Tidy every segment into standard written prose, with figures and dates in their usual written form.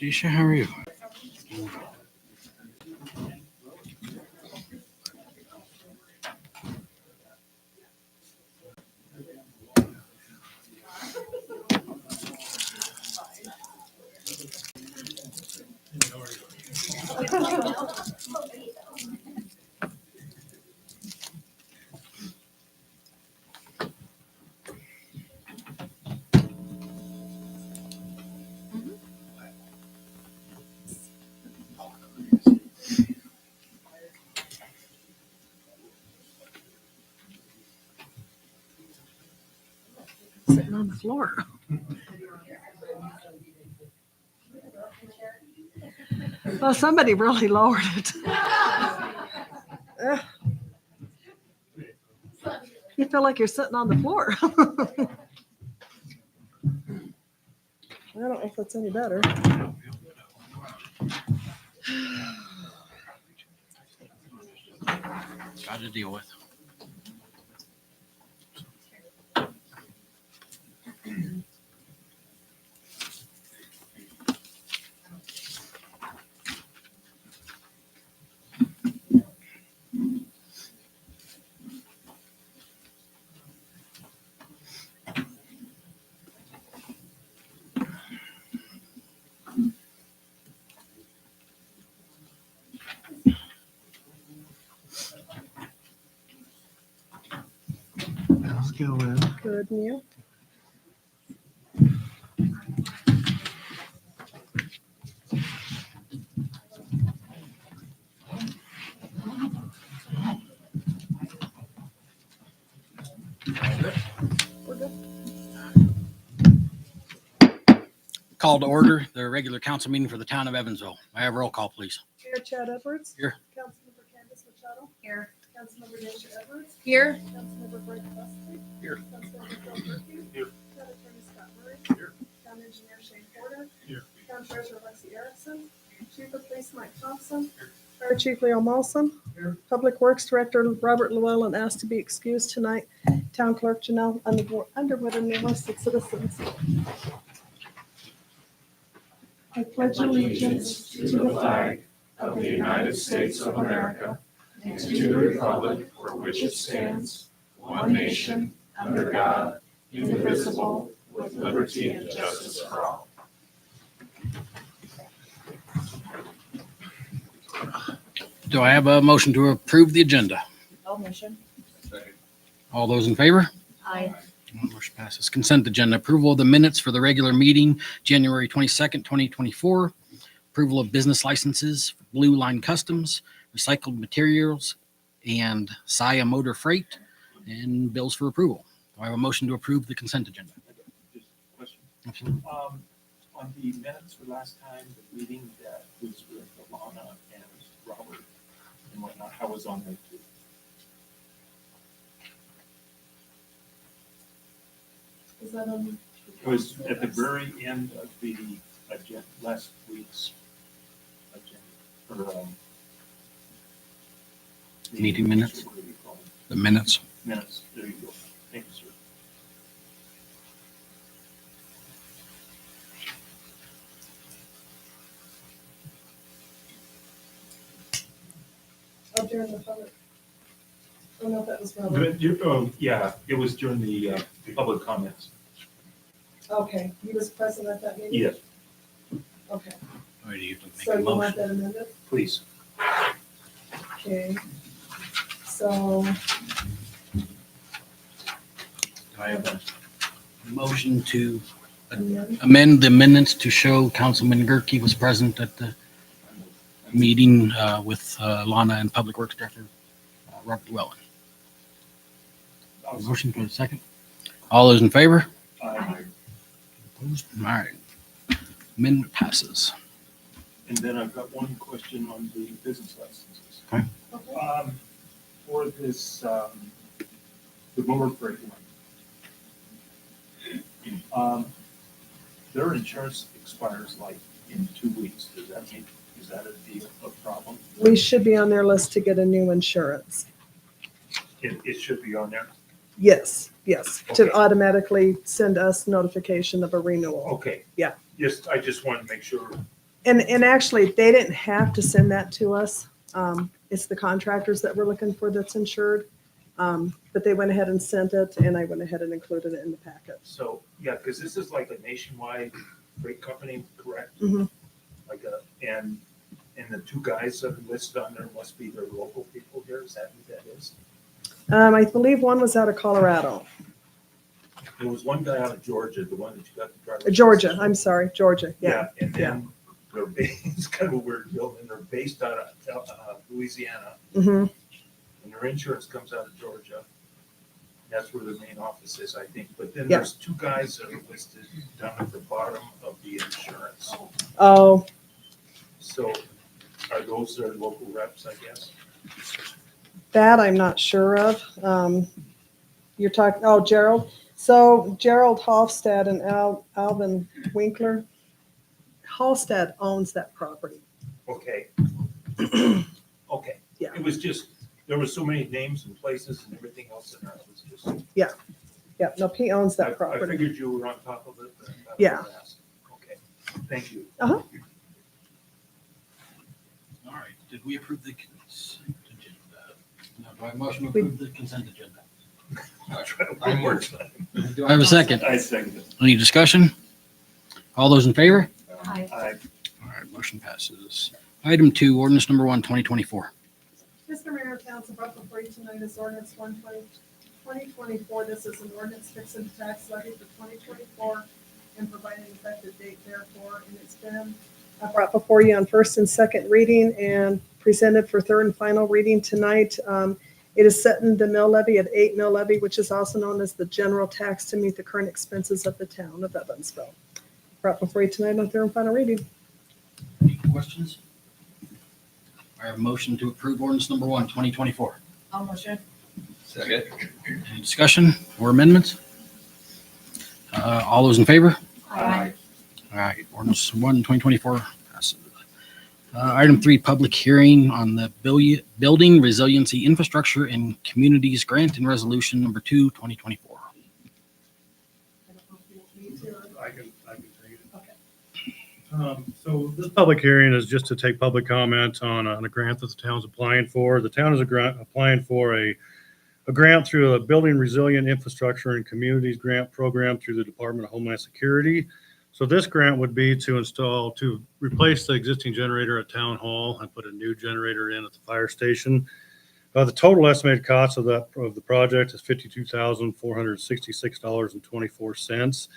Tisha, how are you? Sitting on the floor. Well, somebody really lowered it. Ugh. You feel like you're sitting on the floor. I don't know if that's any better. Got to deal with. How's it going? Good, and you? We're good. Call to order the regular council meeting for the town of Evansville. I have roll call, please. Mayor Chad Edwards. Here. Councilmember Candace Machado. Here. Councilmember Deja Edwards. Here. Councilmember Brett Busby. Here. Councilmember Phil Murphy. Here. Town Attorney Scott Murray. Here. Town Engineer Shane Porter. Here. Town Treasurer Lexi Erickson. Chief of Police Mike Thompson. Here. Fire Chief Leo Molson. Here. Public Works Director Robert Llewellyn asked to be excused tonight. Town Clerk Janelle Underwood and enlisted citizens. I pledge allegiance to the flag of the United States of America and to the republic for which it stands, one nation, under God, indivisible, with liberty and justice for all. Do I have a motion to approve the agenda? All motion. All those in favor? Aye. Motion passes. Consent agenda. Approval of the minutes for the regular meeting, January 22nd, 2024. Approval of business licenses, Blue Line Customs, Recycled Materials, and Saya Motor Freight, and bills for approval. Do I have a motion to approve the consent agenda? Just a question. Absolutely. On the minutes for last time, the meeting that was with Alana and Robert and whatnot, how was on there too? Is that on? It was at the very end of the agenda, last week's agenda, or, Meeting minutes? What do you call them? The minutes. Minutes, there you go. Thank you, sir. Oh, during the public. Oh, no, that was Robert. But you, yeah, it was during the public comments. Okay, he was present at that meeting? Yes, Okay, Or do you have to make so a you want motion? that amended? please. Okay. So, Do I have a motion to amend. amend the minutes to show Councilman Gerke was present at the meeting with Lana and Public Works Director Robert Llewellyn? Motion for a second. All those in favor? Opposed? All right. Amendment passes. And then I've got one question on the business licenses. Okay. Okay. For this, the mower freight one. Their insurance expires like in 2 weeks. Does that mean, is that a problem? We should be on their list to get a new insurance. It should be on there? Yes, yes, to Okay. automatically send us notification of a renewal. Okay. Yeah. I just wanted to make sure And actually, they didn't have to send that to us. It's the contractors that we're looking for that's insured. But they went ahead and sent it, and I went ahead and included it in the packet. So, yeah, because this is like a nationwide freight company, correct? Mhm. Like and the two guys that are listed on there must be their local people here, is that who that is? I believe one was out of Colorado. There was one guy out of Georgia, the one that you got the driver's Georgia, license. I'm sorry, Georgia, yeah. And then they're based, it's kind of a weird deal, and they're based out of Louisiana, Hmm. and their insurance comes out of Georgia. That's where their main office is, I think, but then Yeah. there's two guys that are listed down at the bottom of the insurance. Oh, So are those their local reps, I guess? that I'm not sure of. You're talking, oh, Gerald. So Gerald Hofstad and Alvin Winkler. Hofstad owns that property. Okay. Okay. Yeah. It was just, there were so many names and places and everything else in there, it was just. Yeah, no, he owns I that property. figured you were on top of it. But that's what Yeah. I asked. Okay, thank you. Uh-huh. All right, did we approve the consent agenda? No, do I have a motion to We- approve the consent agenda? I'll try to one more time. Do I have a second? I second it. Any discussion? All those in favor? I, All right, motion passes. Item 2, ordinance number 1, 2024. Mr. Mayor, council brought before you tonight is ordinance 2024. This is an ordinance fixing the tax levy for 2024 and providing an effective date therefore. And it's been brought before you on first and second reading and presented for third and final reading tonight. It is setting the mill levy at 8 mill levy, which is also known as the general tax to meet the current expenses of the town of Evansville. Brought before you tonight on third and final reading. Any questions? I have a motion to approve ordinance number 1, 2024. I'll motion. Second. Any discussion or amendments? All those in favor? Aye. All right, ordinance 1, 2024 passes. Item 3, public hearing on the Building Resiliency Infrastructure and Communities Grant and Resolution number 2, 2024. I can take it. So this public hearing is just to take public comment on a grant that the town's applying for. The town is applying for a grant through a Building Resilient Infrastructure and Communities Grant Program through the Department of Homeland Security. So this grant would be to replace the existing generator at Town Hall and put a new generator in at the fire station. The total estimated cost of the project is $52,466.24.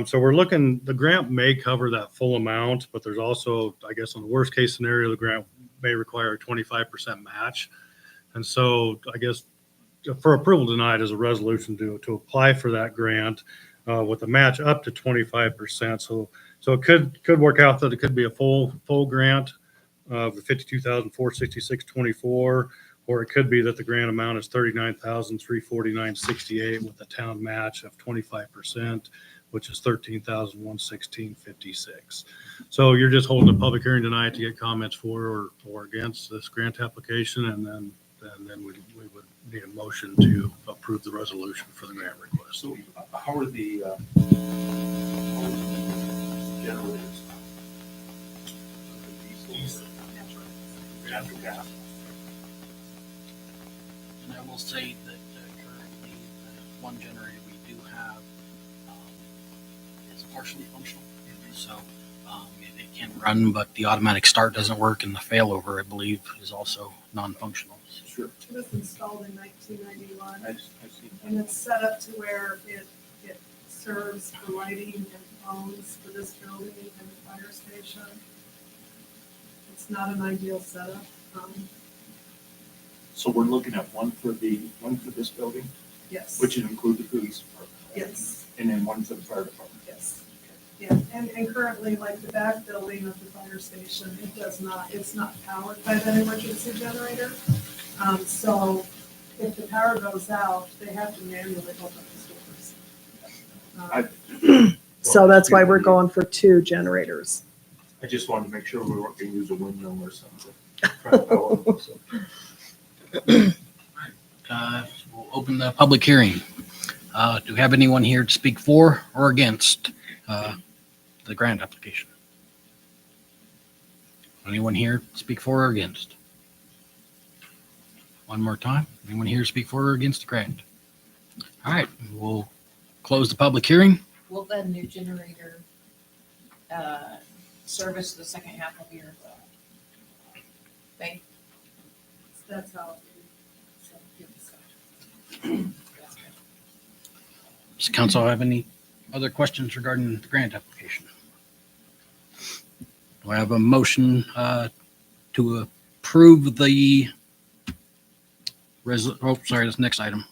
So we're looking, the grant may cover that full amount, but there's also, I guess, on the worst case scenario, the grant may require a 25% match. And so I guess for approval tonight is a resolution to apply for that grant with a match up to 25%. So it could work out that it could be a full grant of the $52,466.24, or it could be that the grant amount is $39,349.68 with a town match of 25%, which is $13,116.56. So you're just holding a public hearing tonight to get comments for or against this grant application, and then we would need a motion to approve the resolution for the grant request. so how are the generators? Diesel. Natural gas. And I will say that currently the one generator we do have is partially functional. So it can run, but the automatic start doesn't work, and the failover, I believe, is also non-functional. Sure. It was installed in 1991. I've seen And it's set up to where it serves for lighting and phones for this building and the fire station. It's not an ideal setup. So we're looking at one for this building, Yes. which would include the police department. Yes, And then one for the fire department. yes. Yeah, and currently, like the back building of the fire station, it's not powered by that emergency generator. So if the power goes out, they have to manually open the doors. So that's why we're going for 2 generators. I just wanted to make sure we weren't gonna use a windmill or something. Try to power them, so. We'll open the public hearing. Do we have anyone here to speak for or against the grant application? Anyone here speak for or against? One more time. Anyone here speak for or against the grant? All right, we'll close the public hearing. Will the new generator service the second half of your thing? That's how. So, give us some. Does council have any other questions regarding the grant application? Do I have a motion to approve the that's next item.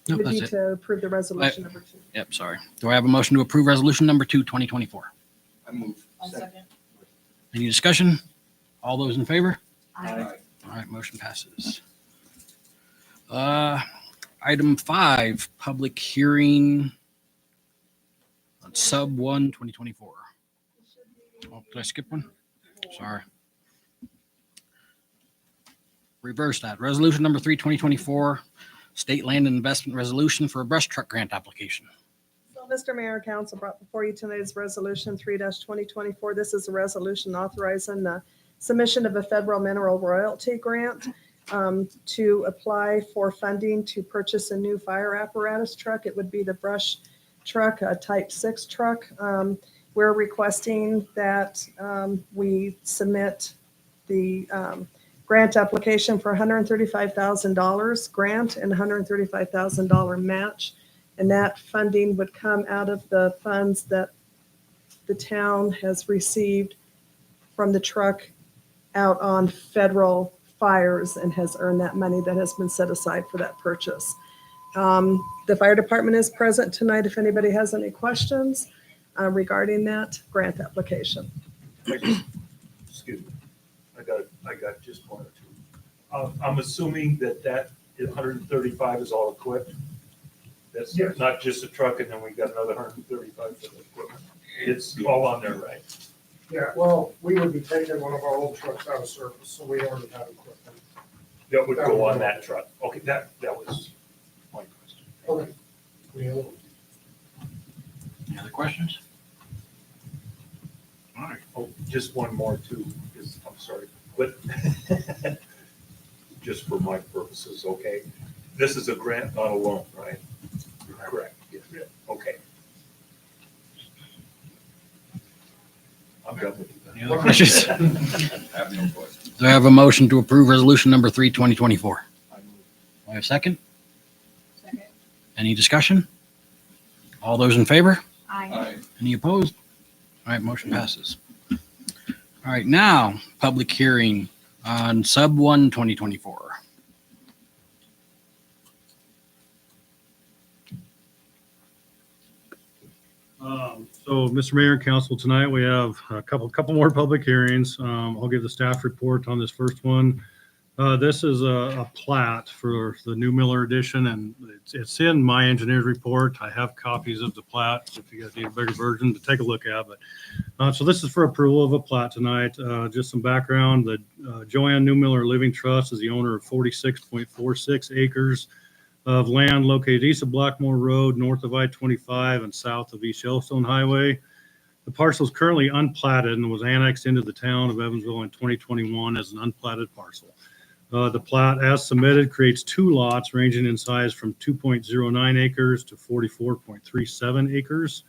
Nope, Would that's be it. to approve the resolution number 2. Yep, sorry. Do I have a motion to approve resolution number 2, 2024? I move. I'll second. Any discussion? All those in favor? Aye. All right, motion passes. Item 5, public hearing on sub 1, 2024. Oh, did I skip one? Sorry. Reverse that. Resolution number 3, 2024, state land and investment resolution for a brush truck grant application. So, Mr. Mayor, council brought before you tonight is resolution 3-2024. This is a resolution authorizing the submission of a federal mineral royalty grant to apply for funding to purchase a new fire apparatus truck. It would be the brush truck, a type 6 truck. We're requesting that we submit the grant application for $135,000 grant and $135,000 match. And that funding would come out of the funds that the town has received from the truck out on federal fires and has earned that money that has been set aside for that purchase. The fire department is present tonight if anybody has any questions regarding that grant application. Excuse me, I got just one or two. I'm assuming that 135 is all equipped? That's Yes. not just a truck and then we got another 135 for the equipment? It's all on there, right? Yeah, well, we would be taking one of our old trucks out of service, so we already have equipment. That would go on that truck. Okay, that was my question. Okay. We'll- Any other questions? Oh, just one more too, is, I'm sorry, but just for my purposes, okay? This is a grant, not a loan, right? Correct. Yeah. Okay. I'm done with you. Any other questions? Have no questions. Do I have a motion to approve resolution number 3, 2024? I move. Do I have a second? Second. Any discussion? All those in favor? Aye. Any opposed? All right, motion passes. All right, now, public hearing on sub 1, 2024. So, Mr. Mayor and Council, tonight we have a couple more public hearings. I'll give the staff report on this first one. This is a plat for the New Miller edition, and it's in my engineer's report. I have copies of the plat if you guys need a bigger version to take a look at. But so this is for approval of a plat tonight. Just some background: the Joanne New Miller Living Trust is the owner of 46.46 acres of land located east of Blackmore Road, north of I-25, and south of East Yellowstone Highway. The parcel is currently unplatted and was annexed into the town of Evansville in 2021 as an unplatted parcel. The plat, as submitted, creates 2 lots ranging in size from 2.09 acres to 44.37 acres.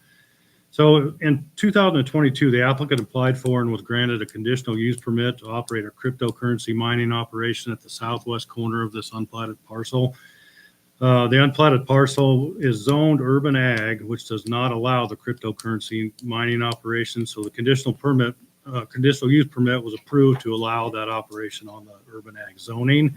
So in 2022, the applicant applied for and was granted a conditional use permit to operate a cryptocurrency mining operation at the southwest corner of this unplatted parcel. The unplatted parcel is zoned urban ag, which does not allow the cryptocurrency mining operation. So the conditional use permit was approved to allow that operation on the urban ag zoning.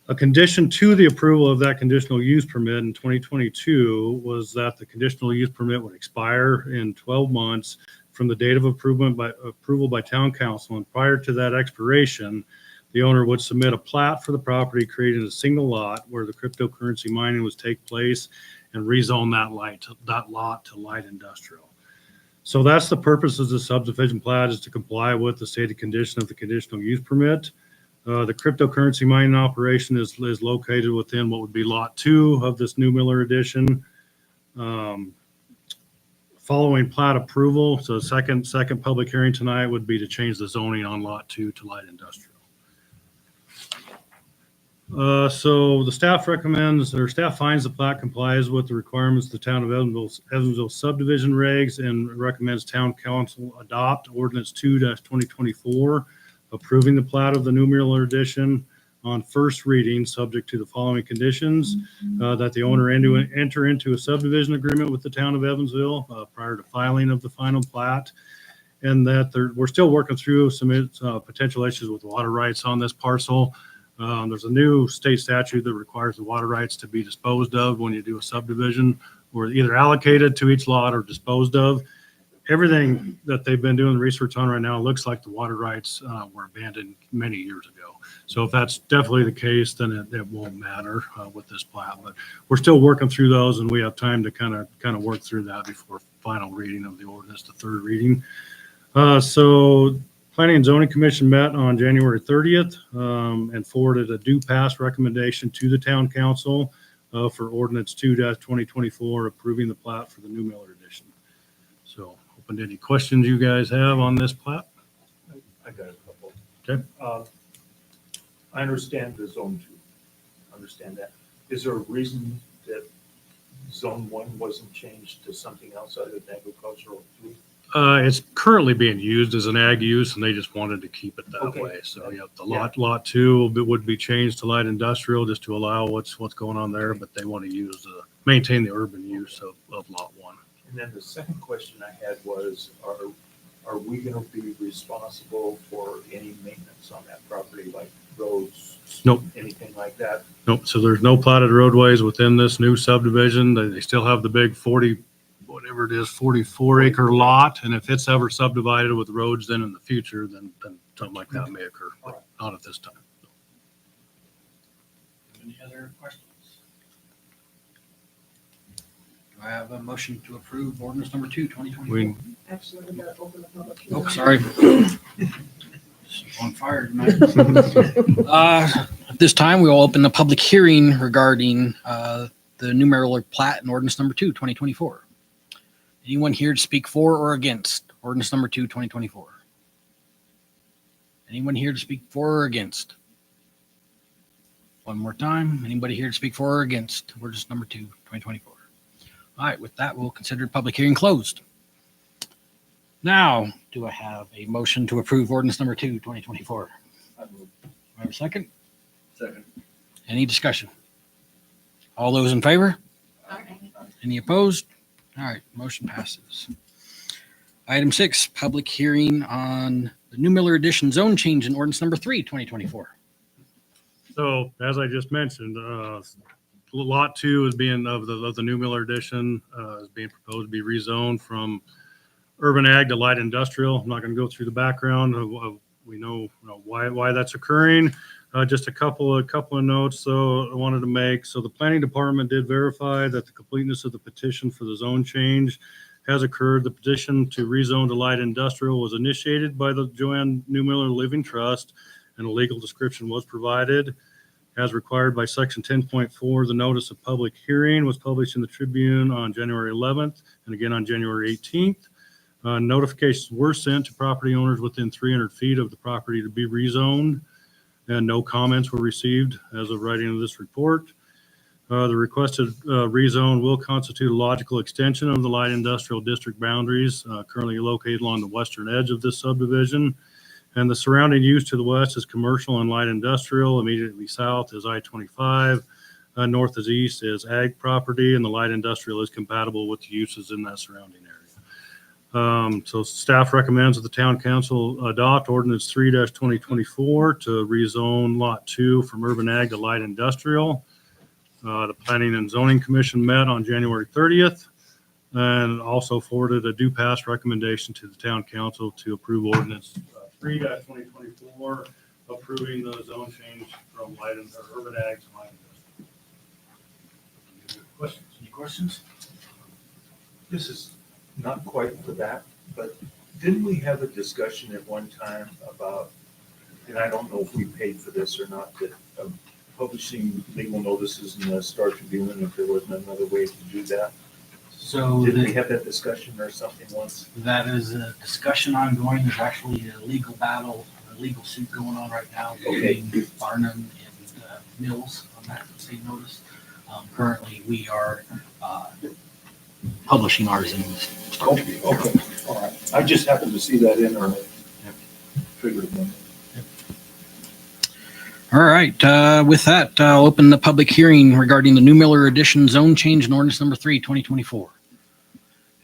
A condition to the approval of that conditional use permit in 2022 was that the conditional use permit would expire in 12 months from the date of approval by town council. And prior to that expiration, the owner would submit a plat for the property, creating a single lot where the cryptocurrency mining was take place and rezone that lot to light industrial. So that's the purpose of the subdivision plat, is to comply with the stated condition of the conditional use permit. The cryptocurrency mining operation is located within what would be lot 2 of this New Miller edition. following plat approval, so second public hearing tonight would be to change the zoning on lot 2 to light industrial. So the staff recommends, or staff finds the plat complies with the requirements of the town of Evansville subdivision regs and recommends town council adopt ordinance 2-2024, approving the plat of the new Mueller addition on first reading, subject to the following conditions: that the owner enter into a subdivision agreement with the town of Evansville prior to filing of the final plat, and that we're still working through some potential issues with water rights on this parcel. There's a new state statute that requires the water rights to be disposed of when you do a subdivision, or either allocated to each lot or disposed of. Everything that they've been doing research on right now looks like the water rights were abandoned many years ago. So if that's definitely the case, then it won't matter with this plat. But we're still working through those, and we have time to kind of work through that before final reading of the ordinance, the third reading. So Planning and Zoning Commission met on January 30th and forwarded a due pass recommendation to the town council for ordinance 2-2024, approving the plat for the new Miller edition. So open to any questions you guys have on this plat. I got a couple. Okay. I understand the zone 2, understand that. Is there a reason that zone 1 wasn't changed to something else other than agricultural 2? It's currently being used as an ag use, and they just wanted to keep it that Okay. way. So yeah, the lot 2 would be changed to light industrial just to allow what's going on there, but they want to maintain the urban use of lot 1. And then the second question I had was, are we going to be responsible for any maintenance on that property, like roads? Nope. Anything like that? Nope. So there's no platted roadways within this new subdivision. They still have the big 44-acre lot. And if it's ever subdivided with roads then in the future, then something like that may occur, but not at this time. Any other questions? Do I have a motion to approve ordinance number 2-2024? Actually, we gotta open the public hearing. Oh, sorry. On fire tonight. At this time, we will open the public hearing regarding the new Maryland plat and ordinance number 2-2024. Anyone here to speak for or against ordinance number 2-2024? Anyone here to speak for or against? One more time. Anybody here to speak for or against ordinance number 2-2024? All right, with that, we'll consider public hearing closed. Now, do I have a motion to approve ordinance number 2-2024? I move. I have a second? Second. Any discussion? All those in favor? Any opposed? All right, motion passes. Item 6, public hearing on the new Miller Edition zone change in ordinance number 3-2024. So as I just mentioned, lot 2 is being of the new Miller edition is being proposed to be rezoned from urban ag to light industrial. I'm not going to go through the background of we know why that's occurring. Just a couple of notes. So I wanted to make. So the planning department did verify that the completeness of the petition for the zone change has occurred. The petition to rezone to light industrial was initiated by the Joanne New Miller Living Trust, and a legal description was provided. As required by section 10.4, the notice of public hearing was published in the Tribune on January 11th and again on January 18th. Notifications were sent to property owners within 300 feet of the property to be rezoned, and no comments were received as of writing of this report. The requested rezone will constitute a logical extension of the light industrial district boundaries currently located along the western edge of this subdivision. And the surrounding use to the west is commercial and light industrial. Immediately south is I-25. North is east is ag property, and the light industrial is compatible with the uses in that surrounding area. So staff recommends that the town council adopt ordinance 3-2024 to rezone lot 2 from urban ag to light industrial. The Planning and Zoning Commission met on January 30th and also forwarded a due pass recommendation to the town council to approve ordinance 3-2024, approving the zone change from light and urban ag to light industrial. Questions? Any questions? This is not quite for that, but didn't we have a discussion at one time about, and I don't know if we paid for this or not, that publishing legal notices in the Star Tribune, if there wasn't another way to do that? So Didn't we have that discussion or something once? that is a discussion ongoing. There's actually a legal battle, a legal suit going on right now between Barnum and Mills on that state notice. Currently, we are publishing ours in Star Okay, okay, all right. I just happened to see that in our triggered one. All right, with that, I'll open the public hearing regarding the New Miller Edition zone change in ordinance number 3, 2024.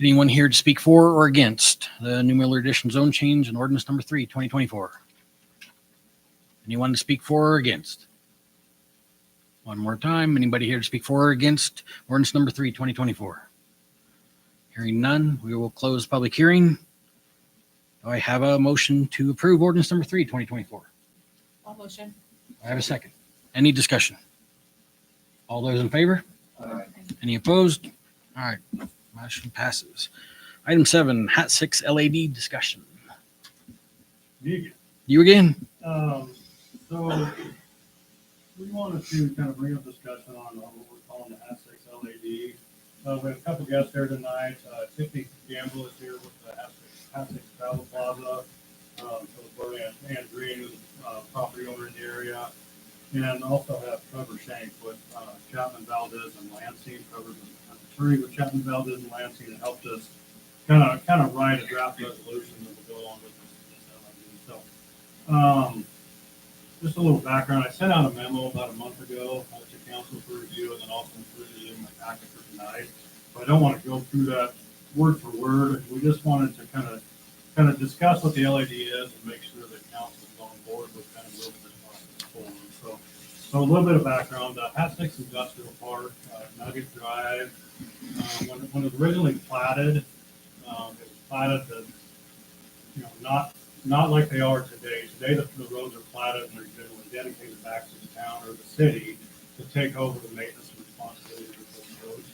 Anyone here to speak for or against the New Miller Edition zone change in ordinance number 3, 2024? Anyone to speak for or against? One more time, anybody here to speak for or against ordinance number 3, 2024? Hearing none, we will close public hearing. Do I have a motion to approve ordinance number 3, 2024? All motion. I have a second. Any discussion? All those in favor? Any opposed? All right, motion passes. Item 7, Hat 6 LAD discussion. You again? So we wanted to kind of bring up discussion on what we're calling the Hat 6 LAD. We have a couple guests here tonight. Tiffany Gamble is here with the Hat 6 Travel Plaza. So Ann Green is a property owner in the area. And also have Trevor Shank with Chapman Valdez and Lansing. Trevor's an attorney with Chapman Valdez and Lansing that helped us kind of write a draft resolution that will go along with this LID. So just a little background. I sent out a memo about a month ago to council for review and then also included it in my packet for tonight. But I don't want to go through that word for word. We just wanted to kind of discuss what the LID is and make sure that council is on board with kind of moving this process forward. So a little bit of background. Hat 6 Industrial Park, Nugget Drive. When it was originally platted, it was platted that, not like they are today. Today, the roads are platted and they're generally dedicated back to the town or the city to take over the maintenance and responsibility of those roads.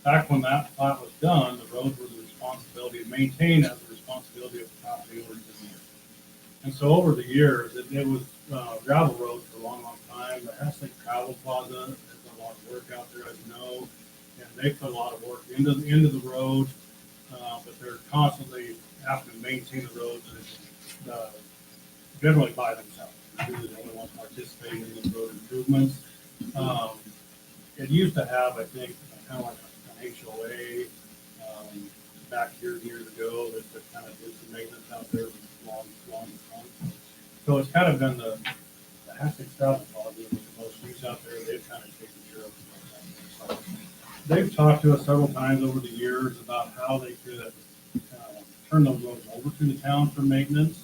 Back when that plat was done, the roads were the responsibility to maintain as the responsibility of the property owners in the area. And so over the years, it was gravel roads for a long, long time. The Hat 6 Travel Plaza, there's a lot of work out there, as you know, and they put a lot of work into the road, but they're constantly having to maintain the roads generally by themselves. They're usually the only ones participating in the road improvements. It used to have, I think, kind of like an HOA back here years ago that kind of did some maintenance out there long time. So it's kind of been the Hat 6 Travel Plaza with the most use out there. They've kind of taken care of it. So they've talked to us several times over the years about how they could turn those roads over to the town for maintenance.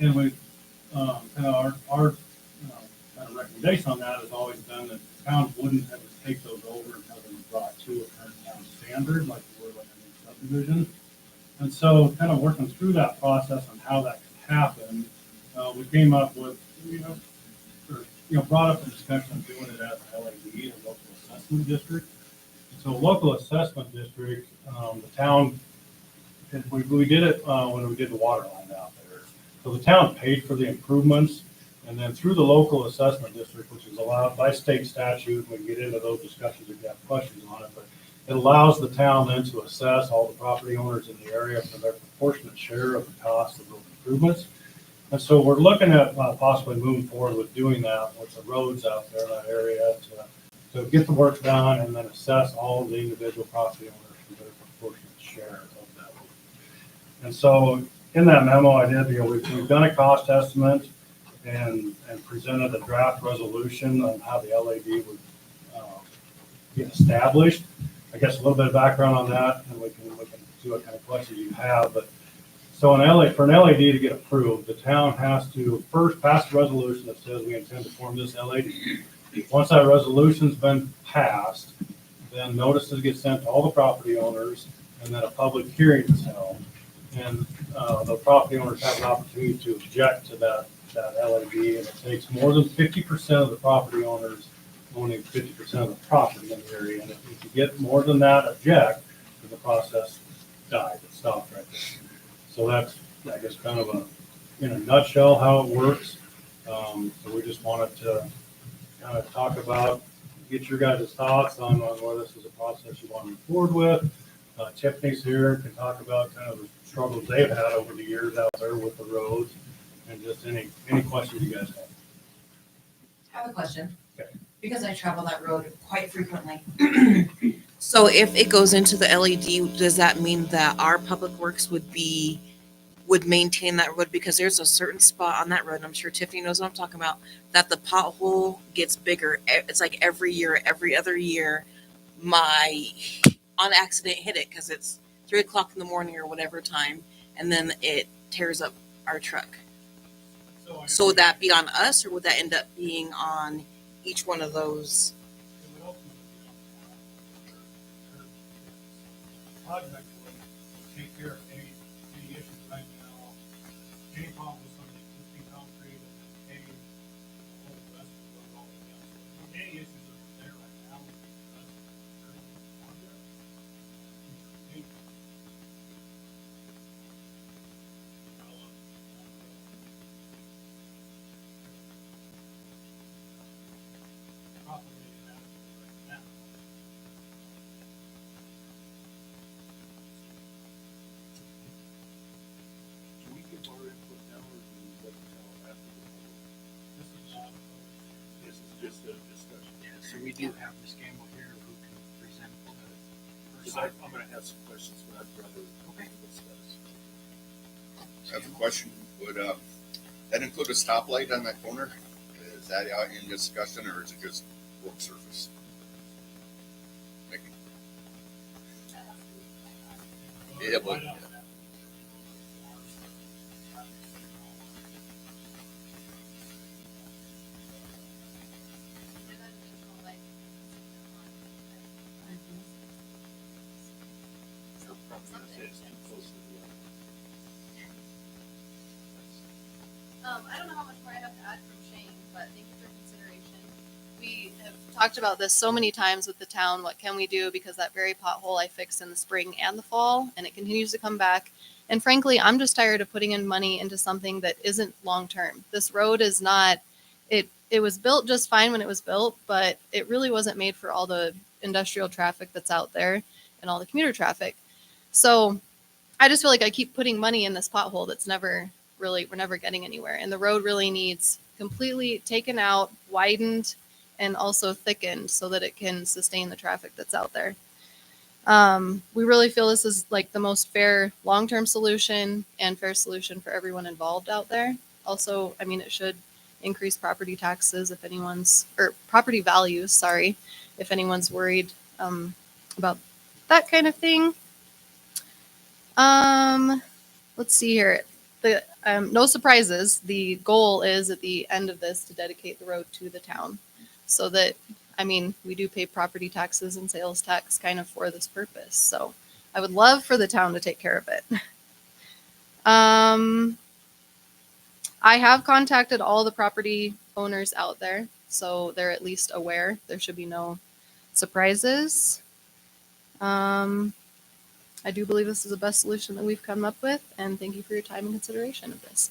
And we kind of our kind of recommendation on that has always been that the town wouldn't have to take those over until they were brought to a current town standard, like we were like a subdivision. And so kind of working through that process on how that could happen, we came up with, brought up the discussion of doing it as an LAD, a local assessment district. So local assessment district, the town, we did it when we did the water line out there. So the town paid for the improvements, and then through the local assessment district, which is allowed by state statute, we can get into those discussions if you have questions on it, but it allows the town then to assess all the property owners in the area for their proportionate share of the cost of those improvements. And so we're looking at possibly moving forward with doing that with the roads out there in that area to get the work done and then assess all of the individual property owners for their proportionate share of that. And so in that memo I did, we've done a cost estimate and presented a draft resolution on how the LAD would get established. I guess a little bit of background on that, and we can see what kind of questions you have. But so for an LAD to get approved, the town has to first pass a resolution that says we intend to form this LAD. Once that resolution's been passed, then notices get sent to all the property owners, and then a public hearing is held. And the property owners have an opportunity to object to that LAD, and it takes more than 50% of the property owners owning 50% of the property in the area. And if you get more than that object, then the process dies. It stops right there. So that's, I guess, kind of in a nutshell how it works. So we just wanted to kind of talk about, get your guys' thoughts on whether this is a process you want to move forward with. Tiffany's here, can talk about kind of the struggles they've had over the years out there with the roads, and just any questions you guys have. I have a question. Okay. Because I travel that road quite frequently. So if it goes into the LED, does that mean that our public works would maintain that road? Because there's a certain spot on that road, and I'm sure Tiffany knows what I'm talking about, that the pothole gets bigger. It's like every year, every other year, my on accident hit it because it's 3:00 in the morning or whatever time, and then it tears up our truck. So would that be on us, or would that end up being on each one of those? Project would take care of any issues right now, any problem with some of the existing concrete and then paving, the whole rest of the road all the way down. So any issues that are there right now would be addressed during the project. Properly and adequately right now. Do we give our input now, or do we let them tell after the vote? This is just a discussion. Yeah, so we do have Ms. Gamble here who can present the Because first. I'm gonna have some questions, but I'd rather Okay. discuss. I have a question. Would that include a stoplight on that corner? Is that out in discussion, or is it just road surface? Making- Yeah, but So probably gonna say it's too close to the other. I don't know how much more I have to add from Shane, but thank you for your consideration. We have talked about this so many times with the town. What can we do? Because that very pothole I fixed in the spring and the fall, and it continues to come back. And frankly, I'm just tired of putting in money into something that isn't long term. This road is not. It was built just fine when it was built, but it really wasn't made for all the industrial traffic that's out there and all the commuter traffic. So I just feel like I keep putting money in this pothole that's never really, we're never getting anywhere. And the road really needs completely taken out, widened, and also thickened so that it can sustain the traffic that's out there. We really feel this is like the most fair long-term solution and fair solution for everyone involved out there. Also, I mean, it should increase property taxes if anyone's, or property values, sorry, if anyone's worried about that kind of thing. Let's see here. The no surprises. The goal is at the end of this to dedicate the road to the town, so that, I mean, we do pay property taxes and sales tax kind of for this purpose. So I would love for the town to take care of it. I have contacted all the property owners out there, so they're at least aware. There should be no surprises. I do believe this is the best solution that we've come up with, and thank you for your time and consideration of this.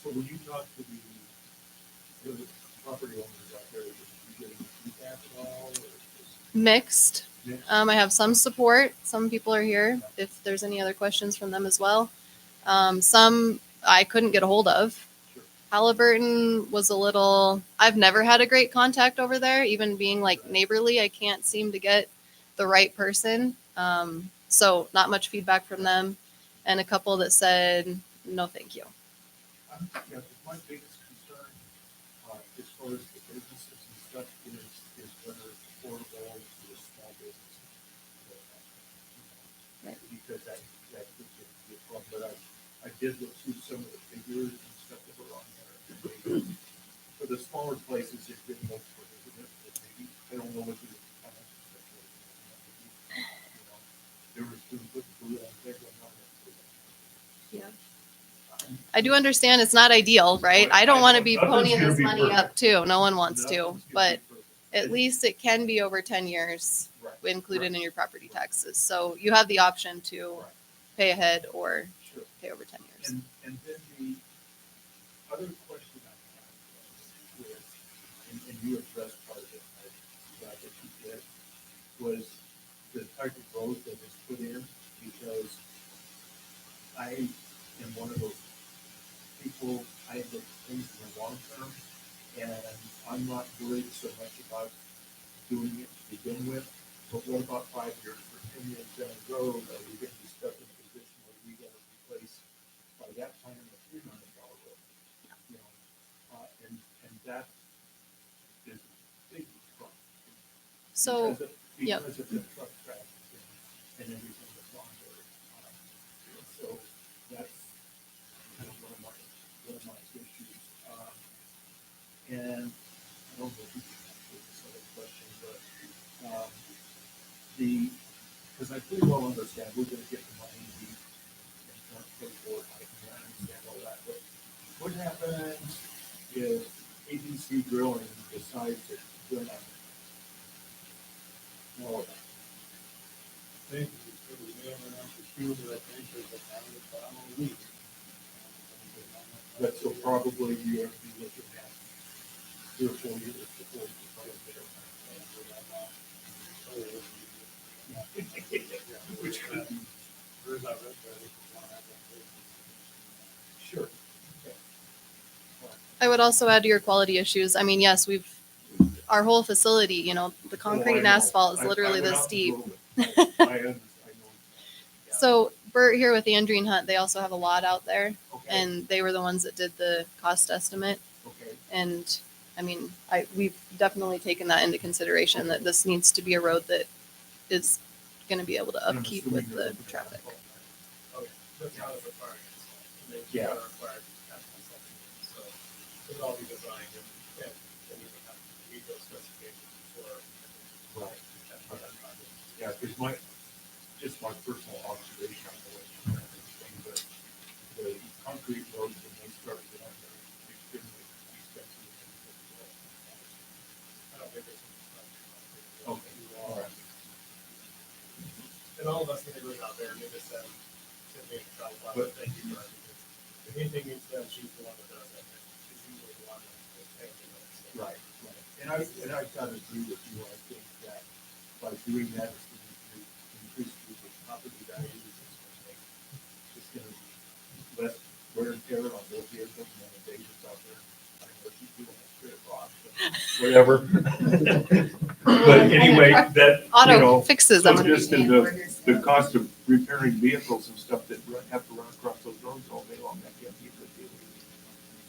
So when you talk to the property owners out there, are you getting feedback at all, or just Mixed. mixed? I have some support. Some people are here. If there's any other questions from them as well. Some I couldn't get a hold of. Sure. Halliburton was a little, I've never had a great contact over there, even being like neighborly. I can't seem to get the right person. So not much feedback from them. And a couple that said, no, thank you. Yeah, my biggest concern, as far as the businesses and stuff is whether it's affordable to a small business. Right. Because that could be a problem, but I did look through some of the figures and stuff that were on there. For the smaller places, it didn't look prohibitive, but maybe, I don't know what the financial situation is. There was food, put food on the table, and not Yeah. I do understand it's not ideal, right? I don't want to be Nothing's ponying gonna this be money perfect. up too. No one wants Nothing's to, gonna be but perfect. at least it can be over 10 years Right. included in your property taxes. So you have the option to Right. pay ahead or Sure. pay over 10 years. And then the other question I have is, and you addressed part of it, I'm glad that you did, was the type of road that was put in, because I am one of those people, I look at things in the long term, and I'm not worried so much about doing it to begin with, but what about 5 years or 10 years down the road, are we gonna be stuck in a position where we gotta replace, by that time, a $3 million road? You know, and that is a big problem. So, yep. Because of the truck traffic and everything that's on there. So that's kind of one of my issues. And I don't know if you can answer this other question, but, because I pretty well understand we're gonna get the money we can pay for it, I can understand all that, but what happens if ABC Drilling decides that they're not? Well, Thank you for the mayor and I'm sure that I think there's a family week. but so probably you have to be looking at 3 or 4 years before you probably get it. Which could be, sure. I would also add to your quality issues. I mean, yes, our whole facility, you know, the concrete and asphalt is literally this steep. So Bert here with the Andreen Hunt, they also have a lot out there, and they were the ones that did the cost estimate. Okay. And I mean, we've definitely taken that into consideration, that this needs to be a road that is going to be able to upkeep with the traffic. That's how it's required. Yeah. Required. So it'll all be designed and you have to meet those specifications for. Right. Yeah, because just my personal observation on the way, but the concrete roads, when they start down there, it's extremely expensive. I don't think it's. Okay, all right. And all of us neighbors out there, need to send me a travel plan, thank you for that. If anything needs done, she's the one that does it. She's usually the one that's paying for it. So. Right, right. And I gotta agree with you. I think that by doing that, it's going to increase the property values. It's gonna be less wear and tear on both vehicles, and then the David's out there. I don't know if she's doing that straight across, but whatever. But anyway, that, you Auto know, fixes. so I'm gonna be just in the cost of repairing vehicles and stuff that have to run across those roads all day long, that can't be a good deal.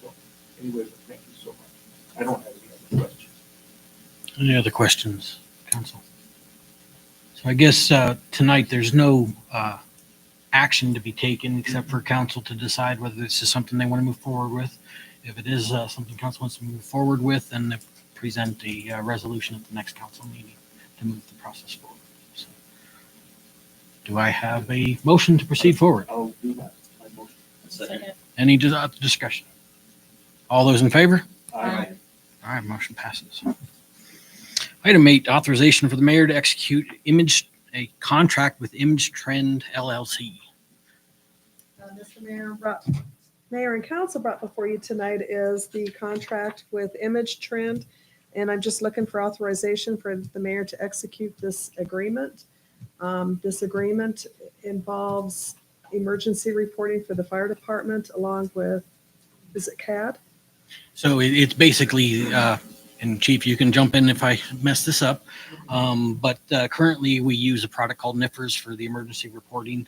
So anyway, but thank you so much. I don't have any other questions. Any other questions, council? So I guess tonight there's no action to be taken except for council to decide whether this is something they want to move forward with. If it is something council wants to move forward with, then they present a resolution at the next council meeting to move the process forward. So, do I have a motion to proceed forward? I'll do that. My motion. Second. Any discussion? All those in favor? Aye. All right, motion passes. Item 8, authorization for the mayor to execute a contract with Image Trend LLC. Mr. Mayor and council brought before you tonight is the contract with Image Trend. And I'm just looking for authorization for the mayor to execute this agreement. This agreement involves emergency reporting for the fire department along with, is it CAD? So it's basically, and Chief, you can jump in if I mess this up. But currently we use a product called NIFRS for the emergency reporting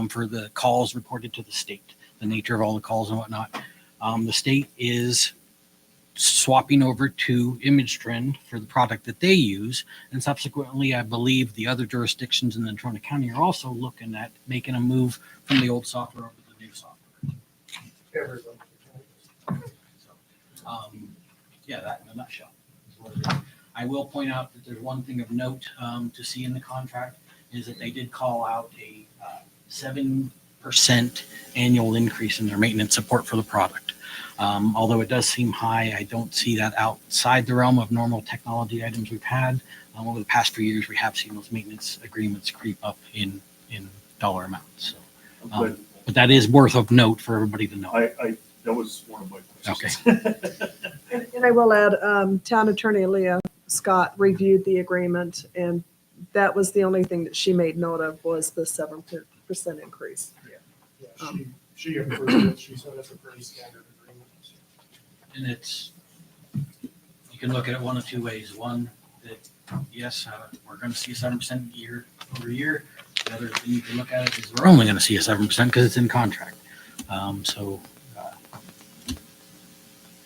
for the calls reported to the state, the nature of all the calls and whatnot. The state is swapping over to Image Trend for the product that they use. And subsequently, I believe the other jurisdictions in the Natrona County are also looking at making a move from the old software over to the new software. Everybody. Yeah, that in a nutshell. is what it is. I will point out that there's one thing of note to see in the contract is that they did call out a 7% annual increase in their maintenance support for the product. Although it does seem high, I don't see that outside the realm of normal technology items we've had. Over the past few years, we have seen those maintenance agreements creep up in dollar amounts. So, but that is worth of note for everybody to know. That was one of my questions. Okay. And I will add, Town Attorney Leah Scott reviewed the agreement and that was the only thing that she made note of was the 7% increase. Yeah, she approved it. She said it's a pretty standard agreement. And you can look at it one of two ways. One, that yes, we're going to see a 7% year over year. The other thing you can look at it is we're only going to see a 7% because it's in contract. So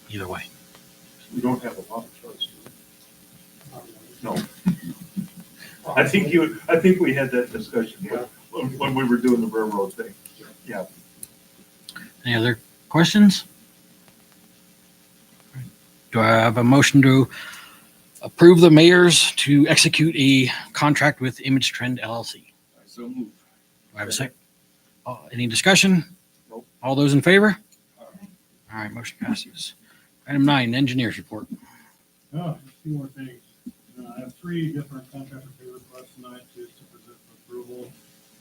either way. We don't have a lot of choice, do we? No. I think we had that discussion when we were doing the railroad thing. Yeah. Any other questions? Do I have a motion to approve the mayor's to execute a contract with Image Trend LLC? So move. Do I have a second? Any discussion? Nope. All those in favor? All right, motion passes. Item 9, engineers report. Oh, just two more things. I have 3 different contractor pay requests tonight to present for approval.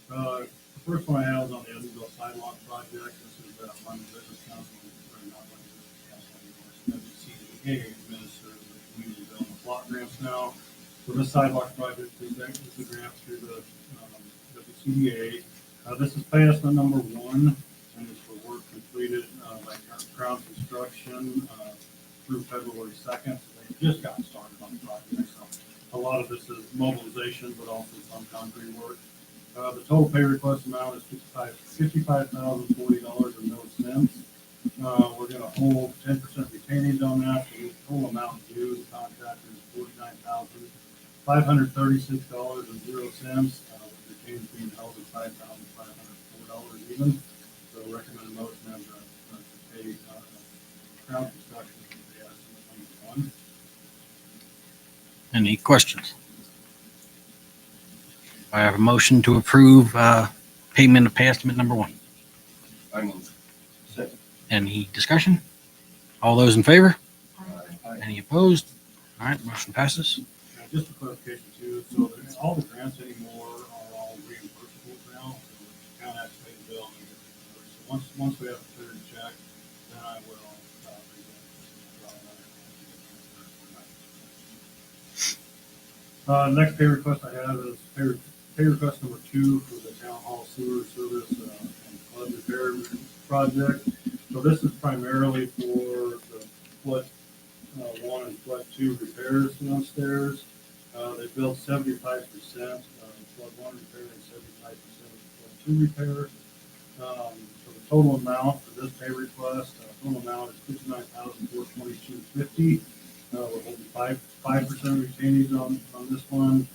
The first one I have is on the Evansville sidewalk project. This is London Business Council, or not London Business Council anymore, it's WCDA administers the community development block grants now. So this sidewalk project is the grant through the WCDA. This is pay estimate number 1, and it's for work completed by Crown Construction through February 2nd. So they just got started on the project. So a lot of this is mobilization, but also some concrete work. The total pay request amount is $55,040.00. We're going to hold 10% retainage on that. So the total amount due to the contractor is $49,536.00. With retainage being held at $5,504 even. So recommend a motion as to pay Crown Construction for the estimate number 1. Any questions? I have a motion to approve payment of pay estimate number 1. I move. Second. Any discussion? All those in favor? Aye. Any opposed? All right, motion passes. Just for clarification too, so all the grants anymore are all reimbursable now. So town has to pay the bill and we get reimbursed. So once we have a cleared check, then I will next pay request I have is pay request number 2 for the town hall sewer service and flood repair project. So this is primarily for the flood 1 and flood 2 repairs downstairs. They built 75% of flood 1 repair and 75% of flood 2 repair. So the total amount for this pay request, total amount is $59,422.50. We're holding 5% retainage on this one.